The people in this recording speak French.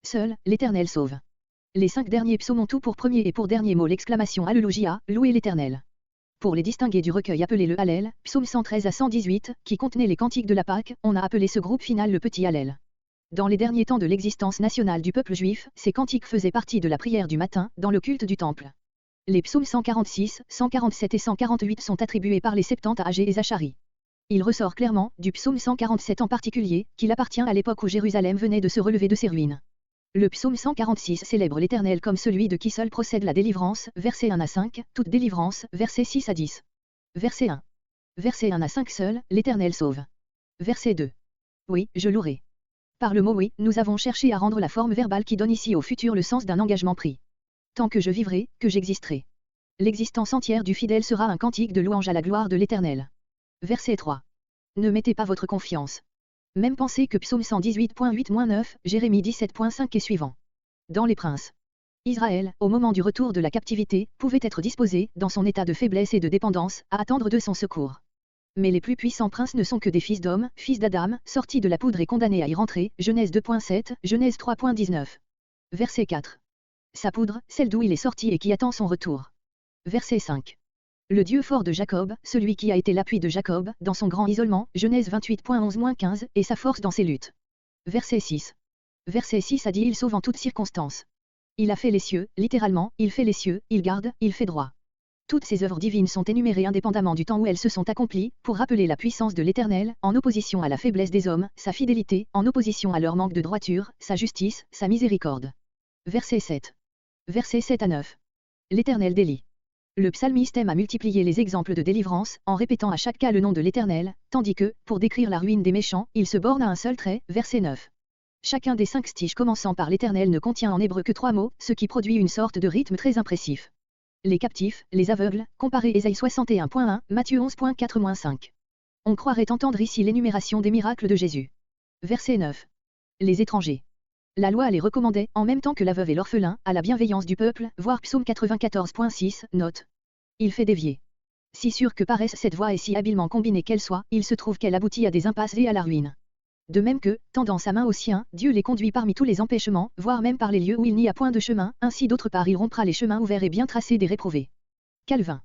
Seul, l'Éternel sauve. Les 5 derniers psaumes ont tout pour premier et pour dernier mot l'exclamation Alléluia, louez l'Éternel. Pour les distinguer du recueil appelé le Hallel, psaume 113 à 118, qui contenait les cantiques de la Pâque, on a appelé ce groupe final le petit Hallel. Dans les derniers temps de l'existence nationale du peuple juif, ces cantiques faisaient partie de la prière du matin, dans le culte du temple. Les psaumes 146, 147 et 148 sont attribués par les Septante à Agé et Zacharie. Il ressort clairement, du psaume 147 en particulier, qu'il appartient à l'époque où Jérusalem venait de se relever de ses ruines. Le psaume 146 célèbre l'Éternel comme celui de qui seul procède la délivrance, versets 1 à 5, toute délivrance, versets 6 à 10. Verset 1. Verset 1 à 5 seul, l'Éternel sauve. Verset 2. Oui, je louerai. Par le mot oui, nous avons cherché à rendre la forme verbale qui donne ici au futur le sens d'un engagement pris. Tant que je vivrai, que j'existerai. L'existence entière du fidèle sera un cantique de louange à la gloire de l'Éternel. Verset 3. Ne mettez pas votre confiance. Même pensée que psaume 118.8-9, Jérémie 17.5 et suivant. Dans les princes. Israël, au moment du retour de la captivité, pouvait être disposé, dans son état de faiblesse et de dépendance, à attendre de son secours. Mais les plus puissants princes ne sont que des fils d'hommes, fils d'Adam, sortis de la poudre et condamnés à y rentrer, Genèse 2.7, Genèse 3.19. Verset 4. Sa poudre, celle d'où il est sorti et qui attend son retour. Verset 5. Le Dieu fort de Jacob, celui qui a été l'appui de Jacob, dans son grand isolement, Genèse 28.11-15, et sa force dans ses luttes. Verset 6. Verset 6 a dit il sauve en toutes circonstances. Il a fait les cieux, littéralement, il fait les cieux, il garde, il fait droit. Toutes ces œuvres divines sont énumérées indépendamment du temps où elles se sont accomplies, pour rappeler la puissance de l'Éternel, en opposition à la faiblesse des hommes, sa fidélité, en opposition à leur manque de droiture, sa justice, sa miséricorde. Verset 7. Verset 7 à 9. L'Éternel délie. Le psalmiste aime à multiplier les exemples de délivrance, en répétant à chaque cas le nom de l'Éternel, tandis que, pour décrire la ruine des méchants, il se borne à un seul trait, verset 9. Chacun des 5 stiches commençant par l'Éternel ne contient en hébreu que 3 mots, ce qui produit une sorte de rythme très impressif. Les captifs, les aveugles, comparez Ésaïe 61.1, Matthieu 11.4-5. On croirait entendre ici l'énumération des miracles de Jésus. Verset 9. Les étrangers. La loi les recommandait, en même temps que la veuve et l'orphelin, à la bienveillance du peuple, voir psaume 94.6, note. Il fait dévier. Si sûre que paraisse cette voie et si habilement combinée qu'elle soit, il se trouve qu'elle aboutit à des impasses et à la ruine. De même que, tendant sa main aux siens, Dieu les conduit parmi tous les empêchements, voire même par les lieux où il n'y a point de chemin, ainsi d'autre part il rompra les chemins ouverts et bien tracés des réprouvés. Calvin.